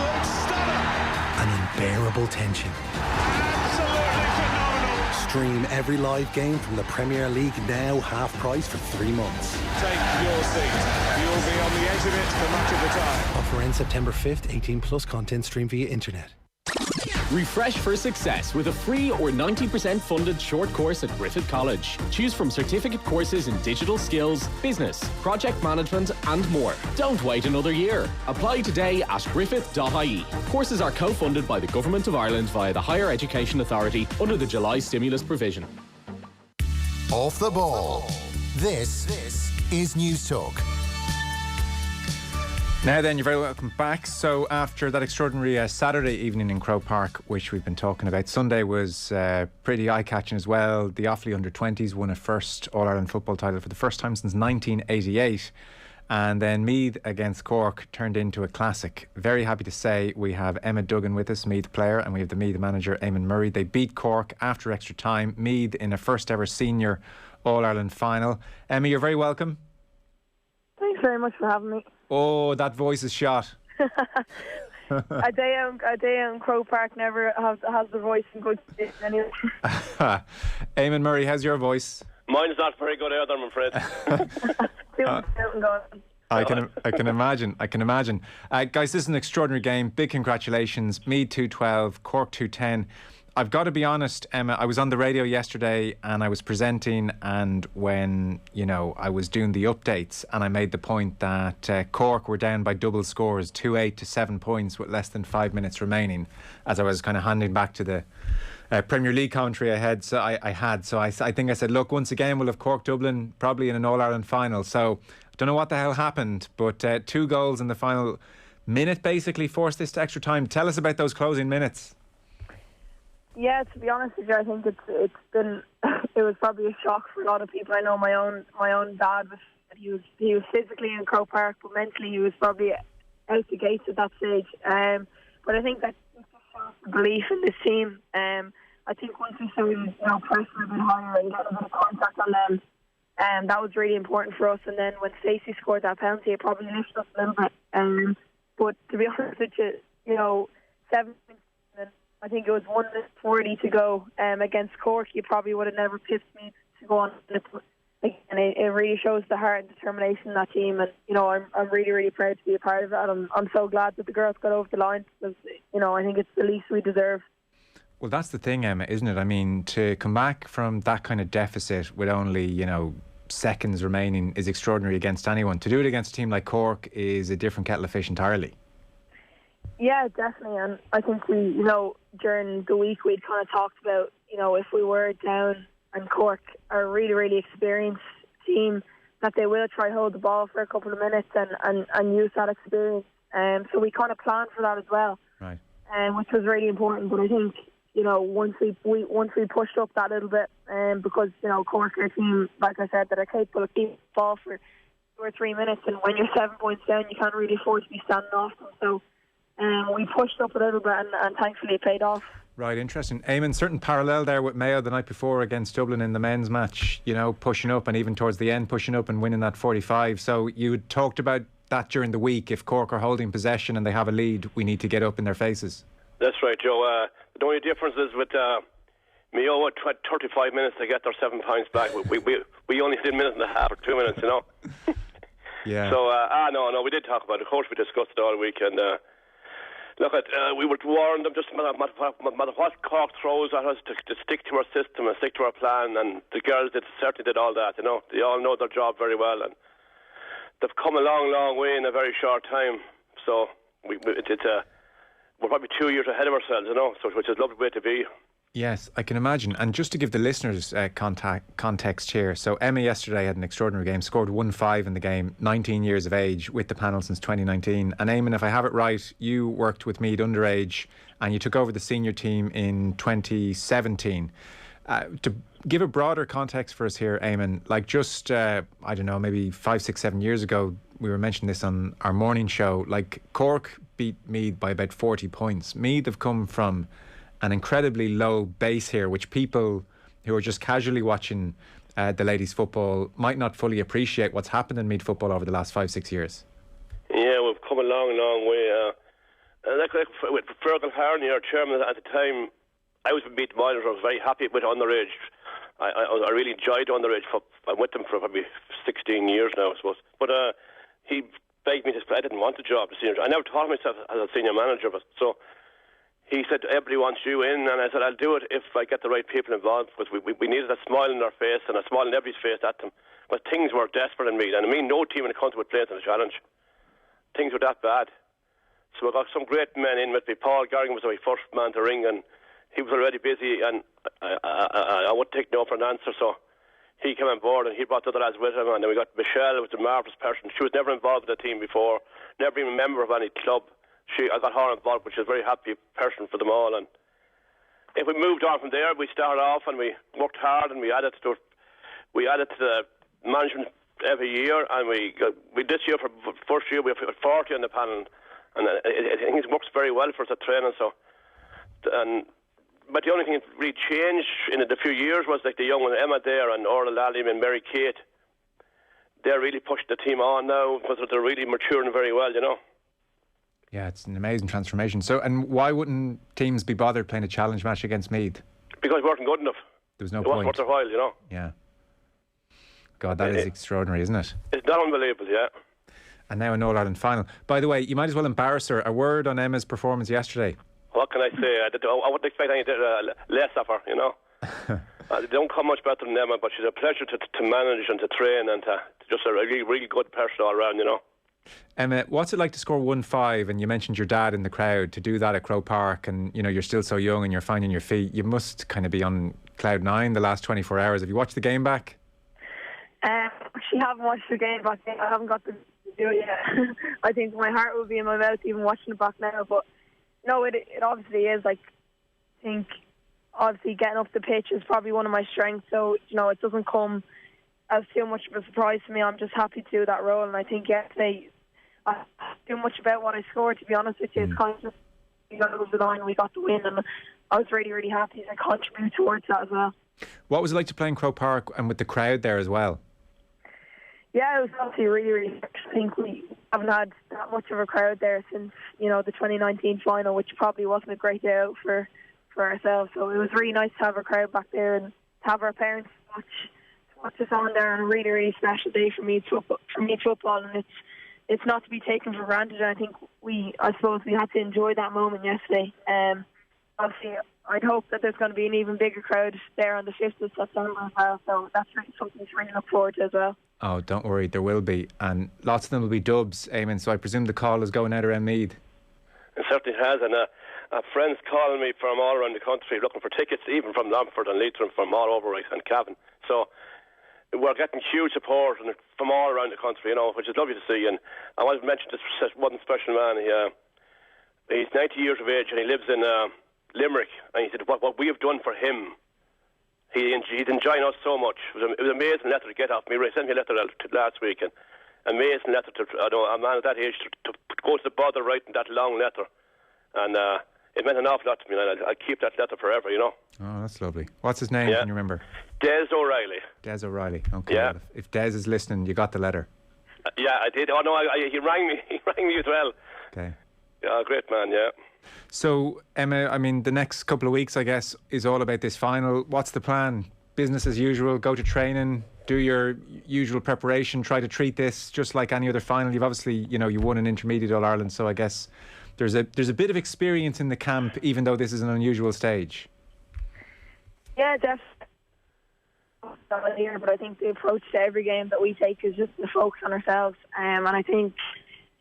Oh, it's stunner. An unbearable tension. Absolutely phenomenal. Stream every live game from the Premier League now half price for 3 months. Take your seat. You'll be on the edge of it for much of the time. Offer ends September 5th. 18 plus content stream via internet. Refresh for success with a free or 90% funded short course at Griffith College. Choose from certificate courses in digital skills, business, project management and more. Don't wait another year. Apply today at griffith.ie. Courses are co-funded by the Government of Ireland via the Higher Education Authority under the July stimulus provision. Off the ball. This is News Talk. Now then, you're very welcome back. So after that extraordinary Saturday evening in Croke Park, which we've been talking about, Sunday was pretty eye-catching as well. The Offaly under-20s won a first All-Ireland football title for the first time since 1988. And then Meath against Cork turned into a classic. Very happy to say we have Emma Duggan with us, Meath player, and we have the Meath manager, Eamonn Murray. They beat Cork after extra time. Meath in a first ever senior All-Ireland final. Emma, you're very welcome. Thanks very much for having me. Oh, that voice is shot. A day on Croke Park never has the voice in good state anyway. Eamonn Murray, how's your voice? Mine's not very good either, I'm afraid. I can imagine. Guys, this is an extraordinary game. Big congratulations. Meath 212, Cork 210. I've got to be honest, Emma, I was on the radio yesterday and I was presenting, and when, I was doing the updates and I made the point that Cork were down by double scores, 2-8 to 7 points with less than 5 minutes remaining, as I was kind of handing back to the Premier League commentary I think I said, look, once again we'll have Cork Dublin probably in an All-Ireland final. So I don't know what the hell happened, but 2 goals in the final minute basically forced this to extra time. Tell us about those closing minutes. Yeah, to be honest with you, I think it was probably a shock for a lot of people. I know my own dad he was physically in Croke Park, but mentally he was probably out the gates at that stage. But I think that belief in this team. I think once we started pressing a bit higher and getting a bit of contact on them, that was really important for us. And then when Stacey scored that penalty, it probably lifted us a little bit. But to be honest with you, 7 I think it was 1:40 to go against Cork. You probably would have never picked me to go on. And it really shows the heart and determination in that team. And, I'm really, really proud to be a part of it. And I'm so glad that the girls got over the line because, I think it's the least we deserve. Well, that's the thing, Emma, isn't it? I mean, to come back from that kind of deficit with only, seconds remaining is extraordinary against anyone. To do it against a team like Cork is a different kettle of fish entirely. Yeah, definitely. And I think we, during the week we'd kind of talked about, if we were down and Cork are a really, really experienced team, that they will try hold the ball for a couple of minutes and use that experience. So we kind of planned for that as well, right? Which was really important. But I think, once we pushed up that little bit, because, Cork are a team, like I said, that are capable of keeping the ball for 2 or 3 minutes. And when you're 7 points down, you can't really afford to be standing off them. So we pushed up a little bit and thankfully it paid off. Right, interesting. Eamon, certain parallel there with Mayo the night before against Dublin in the men's match, pushing up and even towards the end pushing up and winning that 45. So you talked about that during the week. If Cork are holding possession and they have a lead, we need to get up in their faces. That's right, Joe. The only difference is with Mayo had 35 minutes to get their 7 points back. We only did a minute and a half or 2 minutes, Yeah. So, no, we did talk about it. Of course, we discussed it all week, and we were warned them, just no matter what Cork throws at us, to stick to our system and stick to our plan. And the girls certainly did all that. They all know their job very well, and they've come a long, long way in a very short time. So we're probably 2 years ahead of ourselves, so which is a lovely way to be. Yes, I can imagine. And just to give the listeners context here, so Emma yesterday had an extraordinary game, scored 1-5 in the game, 19 years of age, with the panel since 2019. And Eamon, if I have it right, you worked with Meath underage and you took over the senior team in 2017. To give a broader context for us here, Eamon, like just, I don't know, maybe 5, 6, 7 years ago, we were mentioning this on our morning show, like Cork beat Meath by about 40 points. Meath have come from an incredibly low base here, which people who are just casually watching the ladies' football might not fully appreciate what's happened in Meath football over the last 5, 6 years. Yeah, we've come a long, long way. with Fergal Harney, our chairman at the time, I was with Meath Ladies. I was very happy with underage. I really enjoyed underage. I'm with them for probably 16 years now, I suppose. But he begged me to play. I didn't want the job, the senior. I never thought of myself as a senior manager, but so he said, everybody wants you in, and I said, I'll do it if I get the right people involved, because we needed a smile on our face and a smile on everybody's face at them. But things were desperate in Meath, and I mean, no team in the country would play to the challenge. Things were that bad. So I got some great men in with me. Paul Garrigan was my first man to ring, and he was already busy, and I wouldn't take no for an answer, so he came on board, and he brought the other lads with him, and then we got Michelle, who was a marvellous person. She was never involved in the team before, never even a member of any club. I got her involved, which is a very happy person for them all. And if we moved on from there, we started off and we worked hard, and we added to the management every year, and we this year, for first year, we have 40 on the panel, and I think it works very well for us at training. So, but the only thing that really changed in the few years was like the young one, Emma there, and Orla Lally and Mary Kate. They're really pushing the team on now because they're really maturing very well, you know. Yeah, it's an amazing transformation. So, and why wouldn't teams be bothered playing a challenge match against Meath? Because we weren't good enough. There was no point. point. It wasn't worth their while, you know. Yeah. God, that is extraordinary, isn't it? It's not unbelievable, yeah. And now an All-Ireland final. By the way, you might as well embarrass her. A word on Emma's performance yesterday. What can I say? I wouldn't expect anything less of her, you know. They don't come much better than Emma, but she's a pleasure to manage and to train, and just a really, really good person all around, you know. Emma, what's it like to score 1-5? And you mentioned your dad in the crowd, to do that at Croke Park, and you know you're still so young and you're finding your feet. You must kind of be on cloud 9 the last 24 hours. Have you watched the game back? Actually, haven't watched the game back. I haven't got to do it yet. I think my heart will be in my mouth even watching it back now. But no, it obviously is. Like, I think obviously getting up the pitch is probably one of my strengths. So you know, it doesn't come as too much of a surprise to me. I'm just happy to do that role, and I think yesterday I didn't do much about what I scored, to be honest with you. It's kind of just, we got over the line, we got the win, and I was really, really happy to contribute towards that as well. What was it like to play in Croke Park and with the crowd there as well? Yeah, it was obviously really, really. I think we haven't had that much of a crowd there since, you know, the 2019 final, which probably wasn't a great day out for ourselves. So it was really nice to have a crowd back there and to have our parents watch us on there, and a really, really special day for Meath football, and it's not to be taken for granted. And I think I suppose we had to enjoy that moment yesterday. Obviously, I'd hope that there's going to be an even bigger crowd there on the 5th of September as well. So that's really something to really look forward to as well. Oh, don't worry, there will be, and lots of them will be dubs, Eamon. So I presume the call is going out around Meath. It certainly has, and friends calling me from all around the country looking for tickets, even from Longford and Leitrim, from all over, and Cavan. So we're getting huge support from all around the country, you know, which is lovely to see. And I want to mention this one special man. He's 90 years of age, and he lives in Limerick. And he said, what we have done for him, he's enjoying us so much. It was an amazing letter to get off me. He sent me a letter last week, and amazing letter to a man at that age to go to the bother writing that long letter. And it meant an awful lot to me, and I'll keep that letter forever, you know. Oh, that's lovely. What's his name? Can you remember? Des O'Reilly. Des O'Reilly. Okay. Yeah. Well, if Des is listening, you got the letter. Yeah, I did. Oh no, he rang me. He rang me as well. Okay. Yeah, great man. Yeah. So Emma, I mean, the next couple of weeks, I guess, is all about this final. What's the plan? Business as usual. Go to training. Do your usual preparation. Try to treat this just like any other final. You've obviously, you know, you won an intermediate All Ireland, so I guess there's a bit of experience in the camp, even though this is an unusual stage. Yeah, definitely. But I think the approach to every game that we take is just to focus on ourselves. And I think,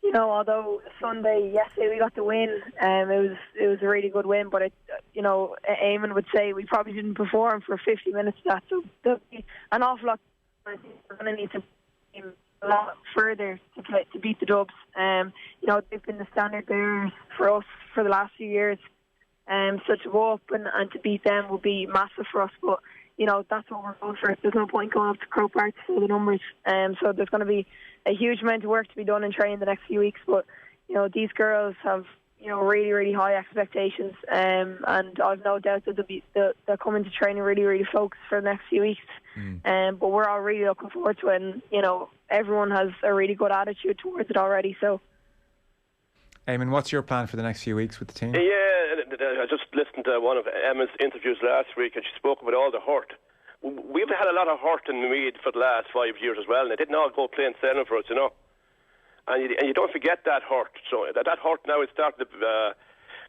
you know, although yesterday we got the win, it was a really good win. But you know, Eamon would say we probably didn't perform for 50 minutes. So there'll be an awful lot. I think we're going to need to a lot further to beat the Dubs. You know, they've been the standard bearers for us for the last few years. So to go up and to beat them will be massive for us. But you know, that's what we're going for. There's no point going up to Croke Park to fill the numbers. So there's going to be a huge amount of work to be done in training the next few weeks. But you know, these girls have, you know, really, really high expectations, and I've no doubt that they'll come into training really, really focused for the next few weeks. But we're all really looking forward to it, and you know, everyone has a really good attitude towards it already. So, Eamon, what's your plan for the next few weeks with the team? Yeah, I just listened to one of Emma's interviews last week, and she spoke about all the hurt. We've had a lot of hurt in Meath for the last 5 years as well, and they didn't all go plain sailing for us, you know. And you don't forget that hurt. So that hurt now is starting to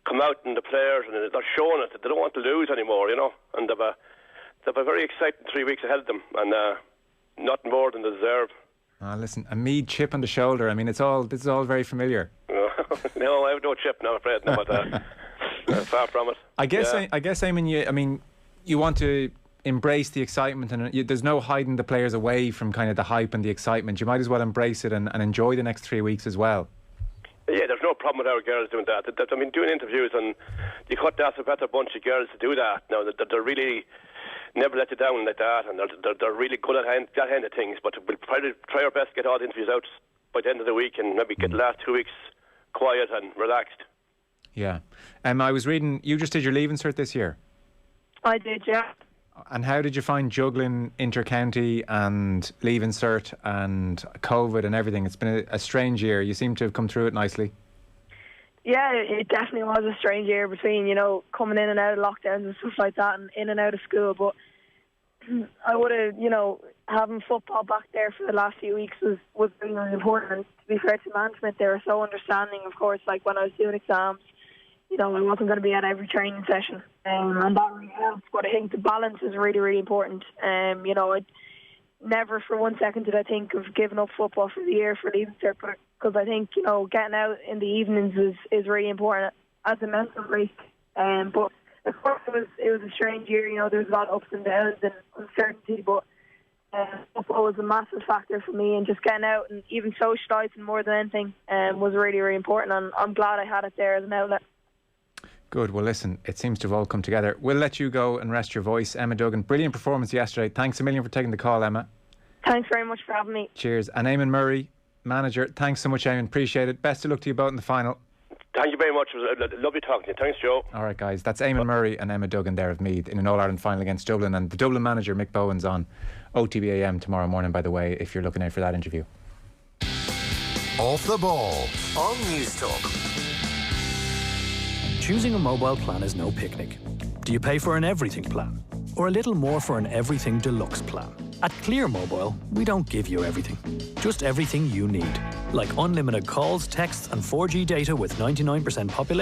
come out in the players, and they're showing it that they don't want to lose anymore, you know. And they've a very exciting 3 weeks ahead of them, and nothing more than they deserve. Listen, a Meath chip on the shoulder. I mean, this is all very familiar. No, I have no chip now, I'm afraid. No, but far from it. I guess, Eamon, you want to embrace the excitement, and there's no hiding the players away from kind of the hype and the excitement. You might as well embrace it and enjoy the next 3 weeks as well. Yeah, there's no problem with our girls doing that. I mean, doing interviews, and you cut that's a better bunch of girls to do that. Now, they're really never let you down like that, and they're really good at that end of things. But we'll try our best to get all the interviews out by the end of the week, and maybe get the last 2 weeks quiet and relaxed. Yeah. I was reading, you just did your Leaving Cert this year. I did, yeah. And how did you find juggling inter-county and Leaving Cert and COVID and everything? It's been a strange year. You seem to have come through it nicely. Yeah, it definitely was a strange year between, you know, coming in and out of lockdowns and stuff like that, and in and out of school. But I would have, you know, having football back there for the last few weeks was really, really important. And to be fair to management, they were so understanding, of course, like when I was doing exams, you know, I wasn't going to be at every training session, and that really helped. But I think the balance is really, really important. You know, I never for 1 second did I think of giving up football for the year for Leaving Cert, because I think, you know, getting out in the evenings is really important as a mental break. But of course it was a strange year. You know, there was a lot of ups and downs and uncertainty, but football was a massive factor for me, and just getting out and even socialising more than anything was really, really important. And I'm glad I had it there as an outlet. Good. Well, listen, it seems to have all come together. We'll let you go and rest your voice. Emma Duggan, brilliant performance yesterday. Thanks a million for taking the call, Emma. Thanks very much for having me. Cheers. And Eamon Murray, manager, thanks so much, Eamon. Appreciate it. Best of luck to you both in the final. Thank you very much. It was lovely talking to you. Thanks, Joe. All right, guys. That's Eamon Murray and Emma Duggan there of Meath in an All-Ireland final against Dublin. And the Dublin manager, Mick Bowen's on OTB AM tomorrow morning, by the way, if you're looking out for that interview. Off the Ball on News Talk. Choosing a mobile plan is no picnic. Do you pay for an everything plan? Or a little more for an everything deluxe plan? At Clear Mobile, we don't give you everything. Just everything you need. Like unlimited calls, texts and 4G data with 99% population.